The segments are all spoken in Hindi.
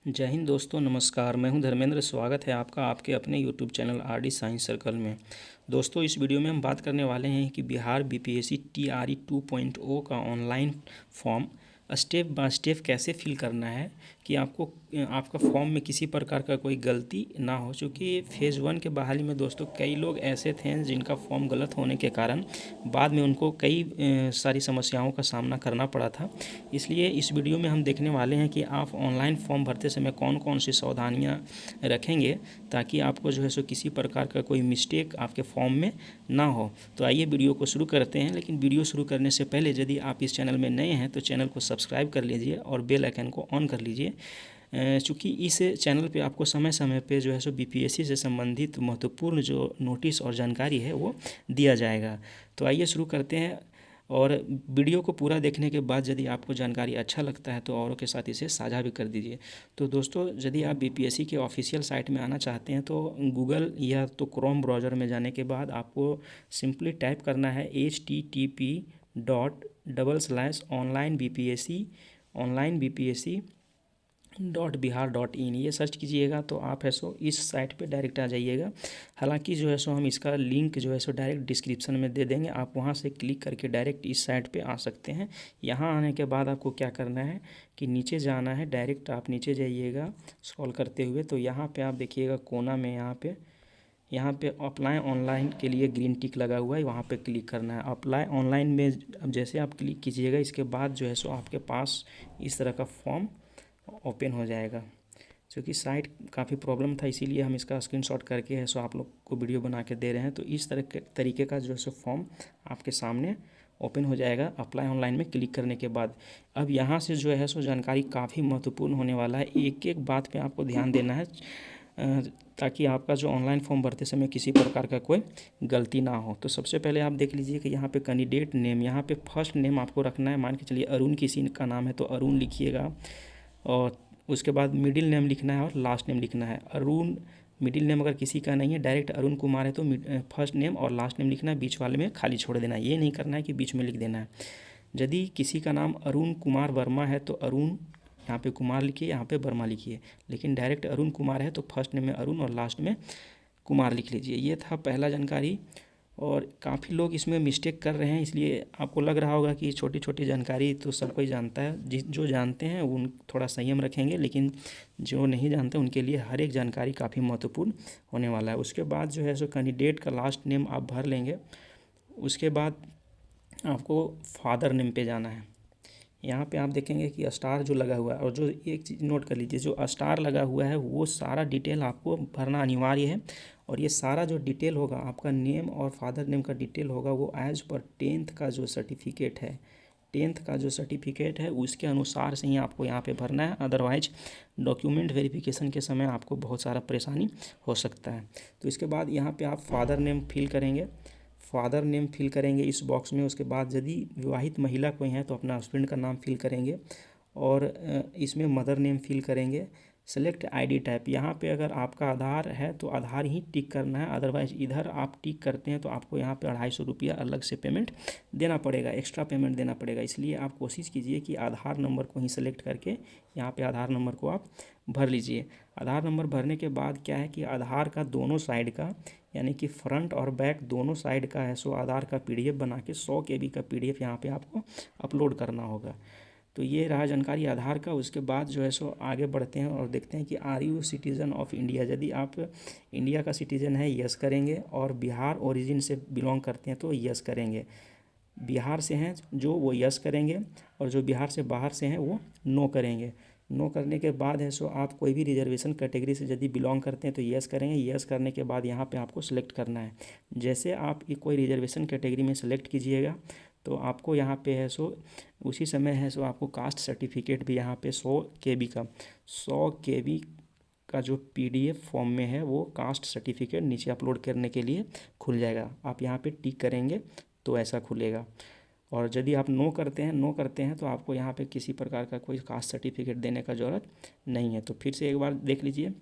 जय हिंद दोस्तों, नमस्कार। मैं हूं धर्मेंद्र। स्वागत है आपका आपके अपने YouTube channel RD science circle में। दोस्तों, इस वीडियो में हम बात करने वाले हैं कि बिहार बीपीएससी टीआरई 2.0 का online form step by step कैसे फिल करना है कि आपको आपका फॉर्म में किसी प्रकार का कोई गलती ना हो। चूँकि फेज़ 1 के बहाली में दोस्तों कई लोग ऐसे थे जिनका फॉर्म गलत होने के कारण बाद में उनको कई सारी समस्याओं का सामना करना पड़ा था। इसलिए इस वीडियो में हम देखने वाले हैं कि आप ऑनलाइन फॉर्म भरते समय कौन कौन सी सावधानियां रखेंगे ताकि आपको जो है सो किसी प्रकार का कोई मिस्टेक आपके फॉर्म में ना हो। तो आइए वीडियो को शुरू करते हैं। लेकिन वीडियो शुरू करने से पहले यदि आप इस चैनल में नए हैं तो चैनल को सब्सक्राइब कर लीजिए और बेल आइकन को ऑन कर लीजिए। चूँकि इस चैनल पे आपको समय समय पे जो है सो बीपीएससी से संबंधित महत्वपूर्ण जो नोटिस और जानकारी है वो दिया जाएगा। तो आइए शुरू करते हैं। और वीडियो को पूरा देखने के बाद यदि आपको जानकारी अच्छा लगता है तो औरों के साथ इसे साझा भी कर दीजिए। तो दोस्तों, यदि आप बीपीएससी के ऑफिशियल साइट में आना चाहते हैं तो गूगल या तो क्रोम ब्राउज़र में जाने के बाद आपको सिंपली टाइप करना है http://onlinebpsc .बिहार.इन ये सर्च कीजिएगा तो आप है सो इस साइट पे डायरेक्ट आ जाइएगा। हालांकि जो है सो हम इसका लिंक जो है सो डायरेक्ट डिस्क्रिप्शन में दे देंगे, आप वहां से क्लिक करके डायरेक्ट इस साइट पे आ सकते हैं। यहां आने के बाद आपको क्या करना है कि नीचे जाना है। डायरेक्ट आप नीचे जाइएगा स्क्रॉल करते हुए, तो यहाँ पर आप देखिएगा कोना में यहाँ पे अप्लाई ऑनलाइन के लिए ग्रीन टिक लगा हुआ है, वहाँ पे क्लिक करना है। अप्लाई ऑनलाइन में अब जैसे आप क्लिक कीजिएगा इसके बाद जो है सो आपके पास इस तरह का फॉर्म ओपन हो जाएगा। क्योंकि साइट काफ़ी प्रॉब्लम था इसीलिए हम इसका स्क्रीनशॉट करके है सो आप लोग को वीडियो बना के दे रहे हैं। तो इस तरह के तरीके का जो है सो फॉर्म आपके सामने ओपन हो जाएगा अप्लाई ऑनलाइन में क्लिक करने के बाद। अब यहाँ से जो है सो जानकारी काफ़ी महत्वपूर्ण होने वाला है। एक एक बात पे आपको ध्यान देना है ताकि आपका जो ऑनलाइन फॉर्म भरते समय किसी प्रकार का कोई गलती ना हो। तो सबसे पहले आप देख लीजिए कि यहाँ पे कैंडिडेट नेम, यहाँ पे फर्स्ट नेम आपको रखना है। मान के चलिए अरुण किसी का नाम है तो अरुण लिखिएगा, और उसके बाद मिडिल नेम लिखना है और लास्ट नेम लिखना है। अरुण मिडिल नेम अगर किसी का नहीं है, डायरेक्ट अरुण कुमार है तो फर्स्ट नेम और लास्ट नेम लिखना है, बीच वाले में खाली छोड़ देना है। ये नहीं करना है कि बीच में लिख देना है। यदि किसी का नाम अरुण कुमार वर्मा है तो अरुण यहाँ पे कुमार लिखिए, यहाँ पे वर्मा लिखिए। लेकिन डायरेक्ट अरुण कुमार है तो फर्स्ट नेम में अरुण और लास्ट में कुमार लिख लीजिए। ये था पहला जानकारी। और काफ़ी लोग इसमें मिस्टेक कर रहे हैं, इसलिए आपको लग रहा होगा कि छोटी छोटी जानकारी तो सब कोई जानता है। जो जानते हैं उन थोड़ा संयम रखेंगे, लेकिन जो नहीं जानते उनके लिए हर एक जानकारी काफ़ी महत्वपूर्ण होने वाला है। उसके बाद जो है सो कैंडिडेट का लास्ट नेम आप भर लेंगे। उसके बाद आपको फादर नेम पे जाना है। यहाँ पे आप देखेंगे कि स्टार जो लगा हुआ है, और जो एक चीज़ नोट कर लीजिए, जो स्टार लगा हुआ है वो सारा डिटेल आपको भरना अनिवार्य है। और ये सारा जो डिटेल होगा आपका नेम और फादर नेम का डिटेल होगा वो एज़ पर 10th का जो सर्टिफिकेट है, 10th का जो सर्टिफिकेट है उसके अनुसार से ही आपको यहाँ पे भरना है। अदरवाइज डॉक्यूमेंट वेरिफिकेशन के समय आपको बहुत सारा परेशानी हो सकता है। तो इसके बाद यहाँ पे आप फादर नेम फिल करेंगे, फादर नेम फिल करेंगे इस बॉक्स में। उसके बाद यदि विवाहित महिला कोई है तो अपना हस्बैंड का नाम फिल करेंगे, और इसमें मदर नेम फिल करेंगे। सेलेक्ट आईडी टाइप, यहाँ पे अगर आपका आधार है तो आधार ही टिक करना है। अदरवाइज इधर आप टिक करते हैं तो आपको यहाँ पे 250 रुपया अलग से पेमेंट देना पड़ेगा, एक्स्ट्रा पेमेंट देना पड़ेगा। इसलिए आप कोशिश कीजिए कि आधार नंबर को ही सेलेक्ट करके यहाँ पे आधार नंबर को आप भर लीजिए। आधार नंबर भरने के बाद क्या है कि आधार का दोनों साइड का, यानी कि फ्रंट और बैक दोनों साइड का है सो आधार का पीडीएफ बना के 100 KB का पीडीएफ यहाँ पे आपको अपलोड करना होगा। तो ये रहा जानकारी आधार का। उसके बाद जो है सो आगे बढ़ते हैं और देखते हैं कि are you citizen of India. यदि आप इंडिया का सिटीज़न है यस करेंगे, और बिहार ओरिजिन से बिलोंग करते हैं तो यस करेंगे। बिहार से हैं जो वो यस करेंगे, और जो बिहार से बाहर से हैं वो नो करेंगे। नो करने के बाद है सो आप कोई भी रिजर्वेशन कैटेगरी से यदि बिलोंग करते हैं तो यस करेंगे। यस करने के बाद यहाँ पे आपको सेलेक्ट करना है। जैसे आप कोई रिजर्वेशन कैटेगरी में सेलेक्ट कीजिएगा तो आपको यहाँ पे है सो उसी समय है सो आपको कास्ट सर्टिफिकेट भी यहाँ पे 100 KB का जो पीडीएफ फॉर्म में है वो कास्ट सर्टिफिकेट नीचे अपलोड करने के लिए खुल जाएगा। आप यहाँ पे टिक करेंगे तो ऐसा खुलेगा। और यदि आप नो करते हैं तो आपको यहाँ पे किसी प्रकार का कोई कास्ट सर्टिफिकेट देने का ज़रूरत नहीं है। तो फिर से एक बार देख लीजिए,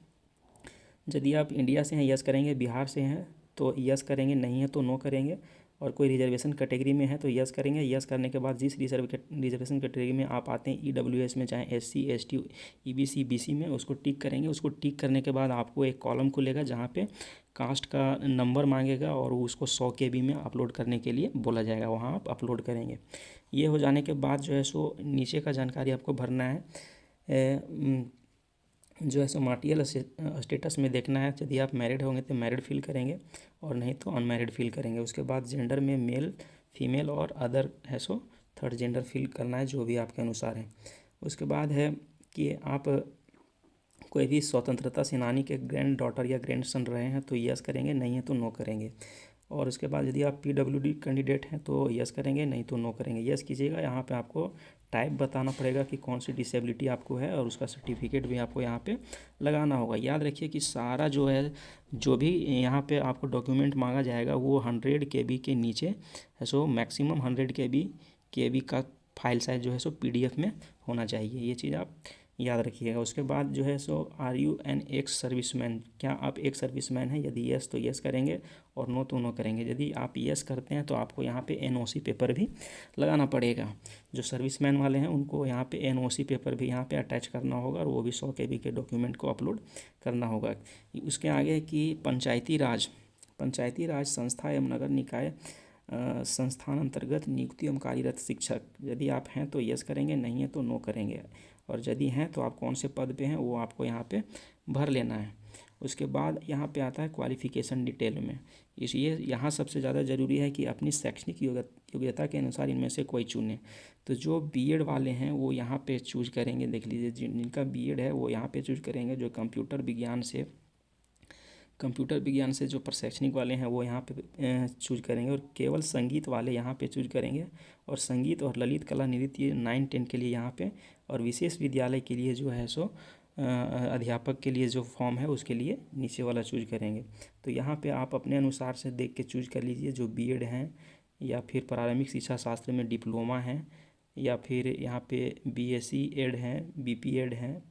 यदि आप इंडिया से हैं यस करेंगे, बिहार से हैं तो यस करेंगे, नहीं है तो नो करेंगे। और कोई रिजर्वेशन कैटेगरी में है तो यस करेंगे। यस करने के बाद जिस रिजर्वेशन कैटेगरी में आप आते हैं EWS में, चाहे SC ST EBC BC में, उसको टिक करेंगे। उसको टिक करने के बाद आपको एक कॉलम खुलेगा जहाँ पे कास्ट का नंबर मांगेगा और उसको 100 KB में अपलोड करने के लिए बोला जाएगा, वहाँ आप अपलोड करेंगे। ये हो जाने के बाद जो है सो नीचे का जानकारी आपको भरना है। जो है सो मार्टियल स्टेटस में देखना है, यदि आप मैरिड होंगे तो मैरिड फिल करेंगे और नहीं तो अनमैरिड फिल करेंगे। उसके बाद जेंडर में मेल फीमेल और अदर है सो थर्ड जेंडर फिल करना है, जो भी आपके अनुसार है। उसके बाद है कि आप कोई भी स्वतंत्रता सेनानी के ग्रैंड डॉटर या ग्रैंड सन रहे हैं तो यस करेंगे, नहीं है तो नो करेंगे। और उसके बाद यदि आप PWD कैंडिडेट हैं तो यस करेंगे, नहीं तो नो करेंगे। यस कीजिएगा। यहाँ पे आपको टाइप बताना पड़ेगा कि कौन सी डिसेबिलिटी आपको है और उसका सर्टिफिकेट भी आपको यहाँ पे लगाना होगा। याद रखिए कि सारा जो है, जो भी यहाँ पे आपको डॉक्यूमेंट मांगा जाएगा वो 100 KB के नीचे है सो मैक्सिमम 100 KB का फाइल साइज जो है सो PDF में होना चाहिए। ये चीज़ आप याद रखिएगा। उसके बाद जो है सो are you an ex serviceman, क्या आप एक सर्विसमैन हैं? यदि यस तो यस करेंगे और नो तो नो करेंगे। यदि आप यस करते हैं तो आपको यहाँ पे NOC पेपर भी लगाना पड़ेगा। जो सर्विसमैन वाले हैं उनको यहाँ पे NOC पेपर भी यहाँ पे अटैच करना होगा और वो भी 100 KB के डॉक्यूमेंट को अपलोड करना होगा। उसके आगे कि पंचायती राज संस्था एवं नगर निकाय संस्थान अंतर्गत नियुक्ति एवं कार्यरत शिक्षक, यदि आप हैं तो यस करेंगे, नहीं है तो नो करेंगे। और यदि हैं तो आप कौन से पद पे हैं वो आपको यहाँ पे भर लेना है। उसके बाद यहाँ पे आता है क्वालिफ़िकेशन डिटेल में। इसलिए यहाँ सबसे ज़्यादा ज़रूरी है कि अपनी शैक्षणिक योग्यता के अनुसार इनमें से कोई चुने। तो जो BEd वाले हैं वो यहाँ पे चूज करेंगे। देख लीजिए, जिनका BEd है वो यहाँ पे चूज करेंगे। जो कंप्यूटर विज्ञान से जो प्रशैक्षणिक वाले हैं वो यहाँ पे चूज करेंगे। और केवल संगीत वाले यहाँ पे चूज करेंगे। और संगीत और ललित कला नृत्य 9-10 के लिए यहाँ पे, और विशेष विद्यालय के लिए जो है सो अध्यापक के लिए जो फॉर्म है उसके लिए नीचे वाला चूज करेंगे। तो यहाँ पे आप अपने अनुसार से देख के चूज कर लीजिए। जो BEd हैं या फिर प्रारंभिक शिक्षा शास्त्र में डिप्लोमा है या फिर यहाँ पे BSc एड हैं, BP एड हैं,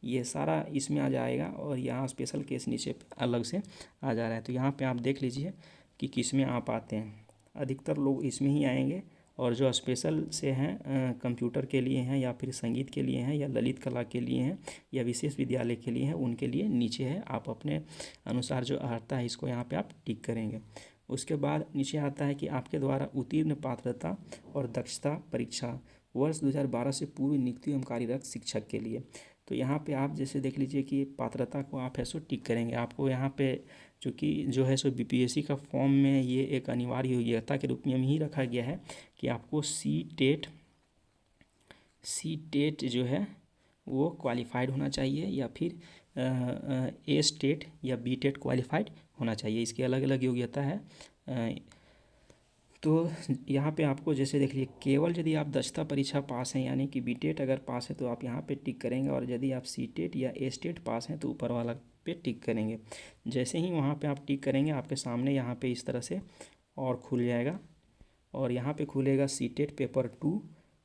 ये सारा इसमें आ जाएगा। और यहाँ स्पेशल केस नीचे अलग से आ जा रहा है। तो यहाँ पे आप देख लीजिए कि किस में आप आते हैं। अधिकतर लोग इसमें ही आएंगे। और जो स्पेशल से हैं कंप्यूटर के लिए हैं या फिर संगीत के लिए हैं या ललित कला के लिए हैं या विशेष विद्यालय के लिए हैं, उनके लिए नीचे है। आप अपने अनुसार जो आता है इसको यहाँ पे आप टिक करेंगे। उसके बाद नीचे आता है कि आपके द्वारा उत्तीर्ण पात्रता और दक्षता परीक्षा वर्ष 2012 से पूर्व नियुक्ति एवं कार्यरत शिक्षक के लिए। तो यहाँ पे आप जैसे देख लीजिए कि पात्रता को आप है सो टिक करेंगे। आपको यहाँ पे चूँकि जो है सो BPSC का फॉर्म में ये एक अनिवार्य योग्यता के रूप में ही रखा गया है कि आपको सी टेट जो है वो क्वालिफाइड होना चाहिए या फिर A स्टेट या B टेट क्वालिफाइड होना चाहिए। इसकी अलग अलग योग्यता है। तो यहाँ पे आपको जैसे देख लीजिए, केवल यदि आप दक्षता परीक्षा पास हैं यानी कि B टेट अगर पास है तो आप यहाँ पे टिक करेंगे। और यदि आप C टेट या A स्टेट पास हैं तो ऊपर वाला पे टिक करेंगे। जैसे ही वहाँ पे आप टिक करेंगे आपके सामने यहाँ पे इस तरह से और खुल जाएगा। और यहाँ पे खुलेगा C TET paper 2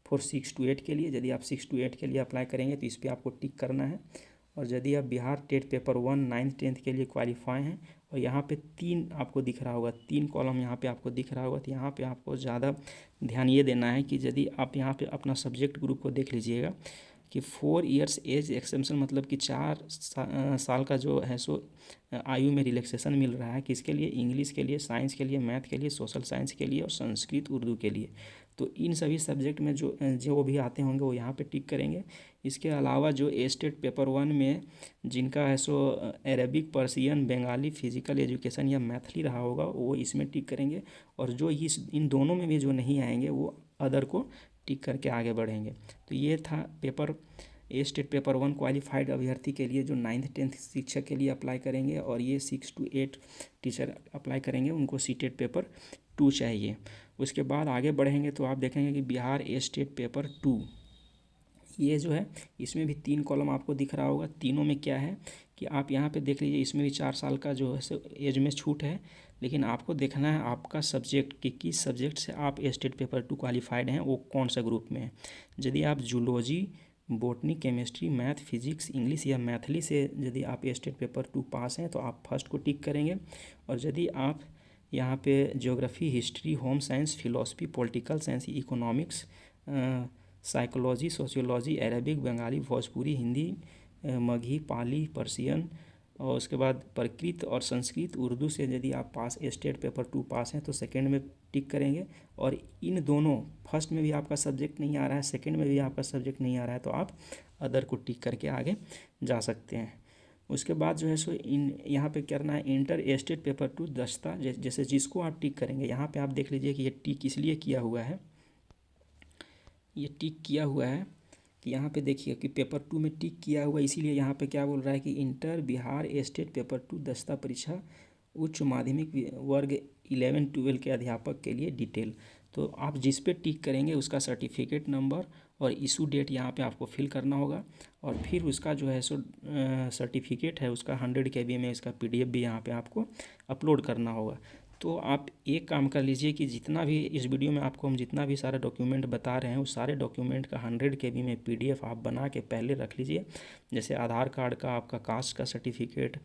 for 6 to 8 के लिए। यदि आप 6 to 8 के लिए अप्लाई करेंगे तो इस पर आपको टिक करना है। और यदि आप Bihar TET paper 1 9th 10th के लिए क्वालिफाई हैं और यहाँ पे 3 आपको दिख रहा होगा, 3 कॉलम यहाँ पे आपको दिख रहा होगा, तो यहाँ पे आपको ज़्यादा ध्यान ये देना है कि यदि आप यहाँ पे अपना सब्जेक्ट ग्रुप को देख लीजिएगा कि 4 years एज एक्सेम्पशन, मतलब कि 4 साल का जो है सो आयु में रिलैक्सेशन मिल रहा है। किसके लिए? इंग्लिश के लिए, साइंस के लिए, मैथ के लिए, सोशल साइंस के लिए और संस्कृत उर्दू के लिए। तो इन सभी सब्जेक्ट में जो भी आते होंगे वो यहाँ पे टिक करेंगे। इसके अलावा जो A स्टेट पेपर 1 में जिनका है सो Arabic, Persian, Bengali, physical education या मैथिली रहा होगा वो इसमें टिक करेंगे। और जो इन दोनों में भी जो नहीं आएंगे वो अदर को टिक करके आगे बढ़ेंगे। तो ये था paper A state paper 1 qualified अभ्यर्थी के लिए जो 9th 10th शिक्षक के लिए अप्लाई करेंगे। और ये 6 to 8 टीचर अप्लाई करेंगे, उनको C टेट पेपर 2 चाहिए। उसके बाद आगे बढ़ेंगे तो आप देखेंगे कि बिहार A स्टेट पेपर 2, ये जो है इसमें भी 3 कॉलम आपको दिख रहा होगा। तीनों में क्या है कि आप यहाँ पे देख लीजिए, इसमें भी 4 साल का जो है एज में छूट है। लेकिन आपको देखना है आपका सब्जेक्ट कि किस सब्जेक्ट से आप A स्टेट पेपर 2 क्वालिफाइड हैं, वो कौन सा ग्रुप में है। यदि आप zoology, botany, chemistry, math, physics, English या मैथिली से यदि आप A स्टेट पेपर 2 पास हैं तो आप फर्स्ट को टिक करेंगे। और यदि आप यहाँ पे geography, history, home science, philosophy, political science, economics, psychology, sociology, Arabic, Bengali, Bhojpuri, Hindi, Magahi, Pali, Persian, और उसके बाद प्रकृत और संस्कृत, उर्दू से यदि आप पास स्टेट पेपर 2 पास हैं तो सेकंड में टिक करेंगे। और इन दोनों, फर्स्ट में भी आपका सब्जेक्ट नहीं आ रहा है, सेकंड में भी आपका सब्जेक्ट नहीं आ रहा है, तो आप अदर को टिक करके आगे जा सकते हैं। उसके बाद जो है सो इन यहाँ पे करना है इंटर स्टेट पेपर 2 दस्ता, जैसे जिसको आप टिक करेंगे, यहाँ पे आप देख लीजिए कि ये टिक इसलिए किया हुआ है, ये टिक किया हुआ है कि यहाँ पे देखिए कि पेपर 2 में टिक किया हुआ, इसीलिए यहाँ पे क्या बोल रहा है कि इंटर बिहार स्टेट पेपर 2 दस्ता परीक्षा उच्च माध्यमिक वर्ग 11-12 के अध्यापक के लिए डिटेल। तो आप जिस पे टिक करेंगे उसका सर्टिफिकेट नंबर और इशू डेट यहाँ पे आपको फिल करना होगा, और फिर उसका जो है सो सर्टिफिकेट है उसका 100 KB में इसका PDF भी यहाँ पे आपको अपलोड करना होगा। तो आप एक काम कर लीजिए कि जितना भी इस वीडियो में आपको हम जितना भी सारा डॉक्यूमेंट बता रहे हैं उस सारे डॉक्यूमेंट का 100 KB में PDF आप बना के पहले रख लीजिए। जैसे आधार कार्ड का, आपका कास्ट का सर्टिफिकेट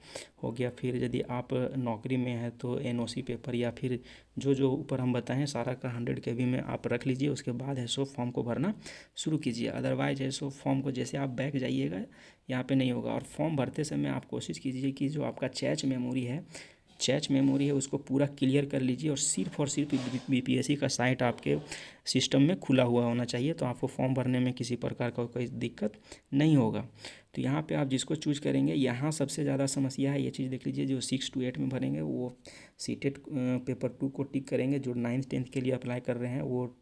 हो गया, फिर यदि आप नौकरी में हैं तो NOC पेपर, या फिर जो जो ऊपर हम बताएं सारा का 100 KB में आप रख लीजिए। उसके बाद है सो फॉर्म को भरना शुरू कीजिए। अदरवाइज है सो फॉर्म को जैसे आप बैक जाइएगा यहाँ पे नहीं होगा। और फॉर्म भरते समय आप कोशिश कीजिए कि जो आपका चैच मेमोरी है उसको पूरा क्लियर कर लीजिए, और सिर्फ BPSC का साइट आपके सिस्टम में खुला हुआ होना चाहिए, तो आपको फॉर्म भरने में किसी प्रकार का कोई दिक्कत नहीं होगा। तो यहाँ पे आप जिसको चूज करेंगे, यहाँ सबसे ज़्यादा समस्या है, ये चीज़ देख लीजिए, जो 6 to 8 में भरेंगे वो सीटेट पेपर 2 को टिक करेंगे। जो 9th 10th के लिए अप्लाई कर रहे हैं वो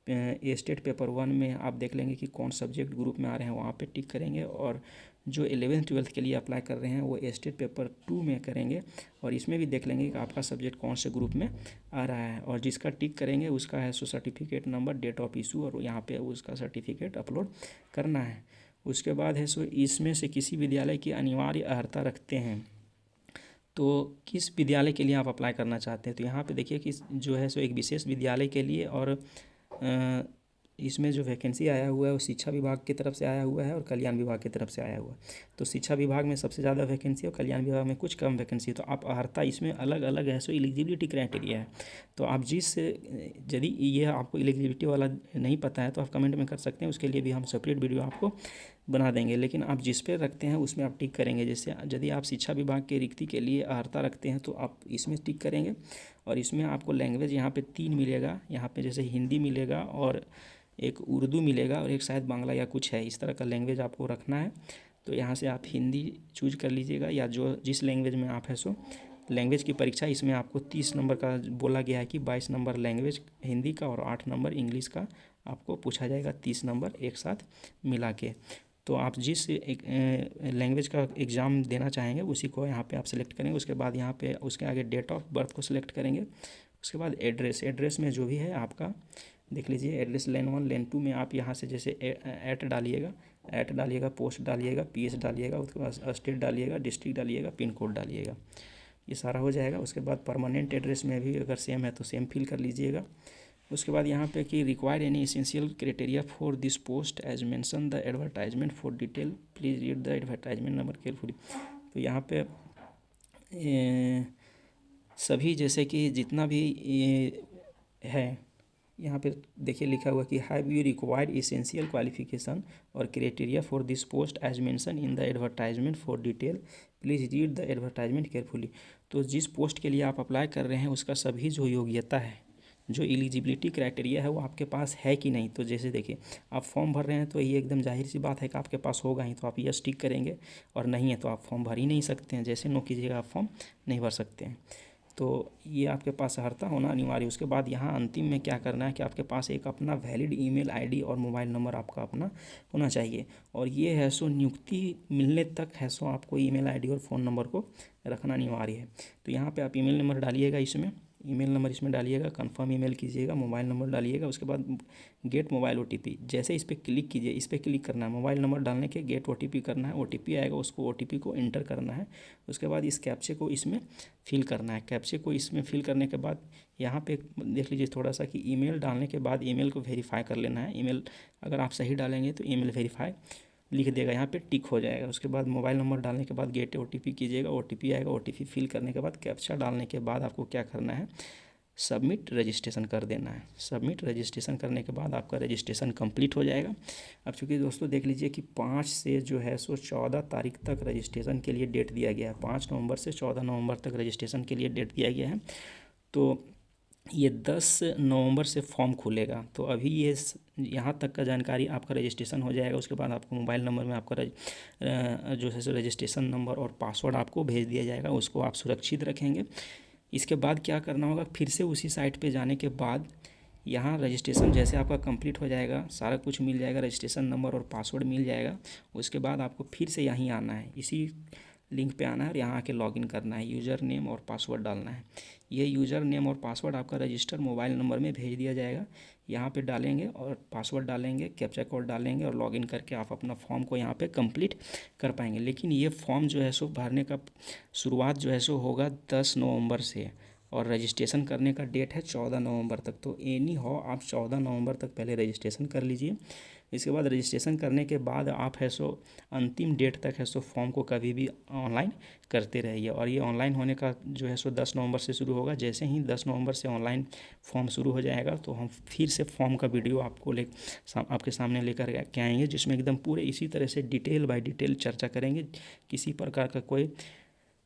स्टेट पेपर 1 में आप देख लेंगे कि कौन सब्जेक्ट ग्रुप में आ रहे हैं, वहाँ पे टिक करेंगे। और जो 11th 12th के लिए अप्लाई कर रहे हैं वो स्टेट पेपर 2 में करेंगे, और इसमें भी देख लेंगे कि आपका सब्जेक्ट कौन से ग्रुप में आ रहा है, और जिसका टिक करेंगे उसका है सो certificate number, date of issue, और यहाँ पे उसका सर्टिफिकेट अपलोड करना है। उसके बाद है सो इसमें से किसी विद्यालय की अनिवार्य अर्हता रखते हैं, तो किस विद्यालय के लिए आप अप्लाई करना चाहते हैं। तो यहाँ पे देखिए कि जो है सो एक विशेष विद्यालय के लिए, और इसमें जो वैकेंसी आया हुआ है वो शिक्षा विभाग की तरफ से आया हुआ है और कल्याण विभाग की तरफ से आया हुआ है। तो शिक्षा विभाग में सबसे ज़्यादा वैकेंसी है और कल्याण विभाग में कुछ कम वैकेंसी है। तो आप अर्हता इसमें अलग अलग है, सो एलिजिबिलिटी क्राइटेरिया है। तो आप यदि ये आपको एलिजिबिलिटी वाला नहीं पता है तो आप कमेंट में कर सकते हैं, उसके लिए भी हम सेपरेट वीडियो आपको बना देंगे। लेकिन आप जिस पे रखते हैं उसमें आप टिक करेंगे। जैसे यदि आप शिक्षा विभाग के रिक्ति के लिए अर्हता रखते हैं तो आप इसमें टिक करेंगे, और इसमें आपको लैंग्वेज यहाँ पे 3 मिलेगा। यहाँ पे जैसे हिंदी मिलेगा, और एक उर्दू मिलेगा, और एक शायद बांग्ला या कुछ है, इस तरह का लैंग्वेज आपको रखना है। तो यहाँ से आप हिंदी चूज कर लीजिएगा, या जो जिस लैंग्वेज में आप है सो लैंग्वेज की परीक्षा इसमें आपको 30 नंबर का बोला गया है कि 22 नंबर लैंग्वेज हिंदी का और 8 नंबर इंग्लिश का आपको पूछा जाएगा, 30 नंबर एक साथ मिला के। तो आप जिस लैंग्वेज का एग्ज़ाम देना चाहेंगे उसी को यहाँ पे आप सेलेक्ट करेंगे। उसके बाद यहाँ पे उसके आगे डेट ऑफ बर्थ को सिलेक्ट करेंगे। उसके बाद एड्रेस में जो भी है आपका देख लीजिए, एड्रेस लेन 1 लेन 2 में आप यहाँ से जैसे ऐट डालिएगा, पोस्ट डालिएगा, PS डालिएगा, उसके बाद स्टेट डालिएगा, डिस्ट्रिक्ट डालिएगा, पिन कोड डालिएगा, ये सारा हो जाएगा। उसके बाद परमानेंट एड्रेस में भी अगर सेम है तो सेम फिल कर लीजिएगा। उसके बाद यहाँ पे कि require any essential criteria for this post as mention the advertisement for detail please read the advertisement number carefully. तो यहाँ पे सभी जैसे कि जितना भी है यहाँ पे देखिए लिखा हुआ कि have you required essential qualification और criteria for this post as mentioned in the advertisement for detail please read the advertisement carefully. तो जिस पोस्ट के लिए आप अप्लाई कर रहे हैं उसका सभी जो योग्यता है, जो एलिजिबिलिटी क्राइटेरिया है वो आपके पास है कि नहीं। तो जैसे देखिए आप फॉर्म भर रहे हैं तो ये एकदम जाहिर सी बात है कि आपके पास होगा ही, तो आप यस टिक करेंगे, और नहीं है तो आप फॉर्म भर ही नहीं सकते हैं। जैसे नो कीजिएगा आप फॉर्म नहीं भर सकते हैं। तो ये आपके पास अर्हता होना अनिवार्य है। उसके बाद यहाँ अंतिम में क्या करना है कि आपके पास एक अपना वैलिड ईमेल आईडी और मोबाइल नंबर आपका अपना होना चाहिए, और ये है सो नियुक्ति मिलने तक है सो आपको ईमेल आईडी और फ़ोन नंबर को रखना अनिवार्य है। तो यहाँ पे आप ईमेल नंबर डालिएगा, इसमें ईमेल नंबर इसमें डालिएगा, कंफर्म ईमेल कीजिएगा, मोबाइल नंबर डालिएगा। उसके बाद गेट मोबाइल OTP, जैसे इस पर क्लिक कीजिए, इस पर क्लिक करना है, मोबाइल नंबर डालने के गेट OTP करना है, OTP आएगा, उसको OTP को एंटर करना है। उसके बाद इस कैप्चे को इसमें फिल करना है। कैप्चे को इसमें फिल करने के बाद यहाँ पे देख लीजिए थोड़ा सा कि ईमेल डालने के बाद ईमेल को वेरीफाई कर लेना है। ईमेल अगर आप सही डालेंगे तो ईमेल वेरीफाई लिख देगा, यहाँ पे टिक हो जाएगा। उसके बाद मोबाइल नंबर डालने के बाद गेट OTP कीजिएगा, OTP आएगा, OTP फिल करने के बाद कैप्चा डालने के बाद आपको क्या करना है, सबमिट रजिस्ट्रेशन कर देना है। सबमिट रजिस्ट्रेशन करने के बाद आपका रजिस्ट्रेशन कंप्लीट हो जाएगा। अब चूँकि दोस्तों देख लीजिए कि 5 से जो है सो 14 तारीख तक रजिस्ट्रेशन के लिए डेट दिया गया है। 5 नवंबर से 14 नवंबर तक रजिस्ट्रेशन के लिए डेट दिया गया है। तो ये 10 नवंबर से फॉर्म खुलेगा। तो अभी ये यहाँ तक का जानकारी आपका रजिस्ट्रेशन हो जाएगा। उसके बाद आपको मोबाइल नंबर में आपका जो है सो रजिस्ट्रेशन नंबर और पासवर्ड आपको भेज दिया जाएगा, उसको आप सुरक्षित रखेंगे। इसके बाद क्या करना होगा, फिर से उसी साइट पे जाने के बाद यहाँ रजिस्ट्रेशन जैसे आपका कंप्लीट हो जाएगा, सारा कुछ मिल जाएगा, रजिस्ट्रेशन नंबर और पासवर्ड मिल जाएगा। उसके बाद आपको फिर से यहीं आना है, इसी लिंक पे आना है और यहाँ आके लॉगिन करना है, यूज़र नेम और पासवर्ड डालना है। ये यूज़र नेम और पासवर्ड आपका रजिस्टर मोबाइल नंबर में भेज दिया जाएगा। यहाँ पे डालेंगे और पासवर्ड डालेंगे, कैप्चा कोड डालेंगे और लॉगिन करके आप अपना फॉर्म को यहाँ पे कंप्लीट कर पाएंगे। लेकिन ये फॉर्म जो है सो भरने का शुरुआत जो है सो होगा 10 नवंबर से और रजिस्ट्रेशन करने का डेट है 14 नवंबर तक। तो एनी हो आप 14 नवंबर तक पहले रजिस्ट्रेशन कर लीजिए। इसके बाद रजिस्ट्रेशन करने के बाद आप है सो अंतिम डेट तक है सो फॉर्म को कभी भी ऑनलाइन करते रहिए। और ये ऑनलाइन होने का जो है सो 10 नवंबर से शुरू होगा। जैसे ही 10 नवंबर से ऑनलाइन फॉर्म शुरू हो जाएगा तो हम फिर से फॉर्म का वीडियो आपके सामने लेकर के आएंगे, जिसमें एकदम पूरे इसी तरह से डिटेल बाय डिटेल चर्चा करेंगे। किसी प्रकार का कोई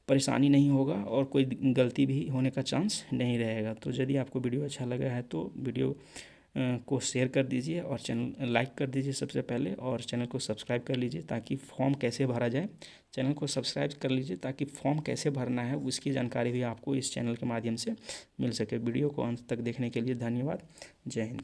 परेशानी नहीं होगा और कोई गलती भी होने का चांस नहीं रहेगा। तो यदि आपको वीडियो अच्छा लगा है तो वीडियो को शेयर कर दीजिए और चैनल लाइक कर दीजिए सबसे पहले, और चैनल को सब्सक्राइब कर लीजिए ताकि फॉर्म कैसे भरा जाए। चैनल को सब्सक्राइब कर लीजिए ताकि फॉर्म कैसे भरना है उसकी जानकारी भी आपको इस चैनल के माध्यम से मिल सके। वीडियो को अंत तक देखने के लिए धन्यवाद। जय हिंद।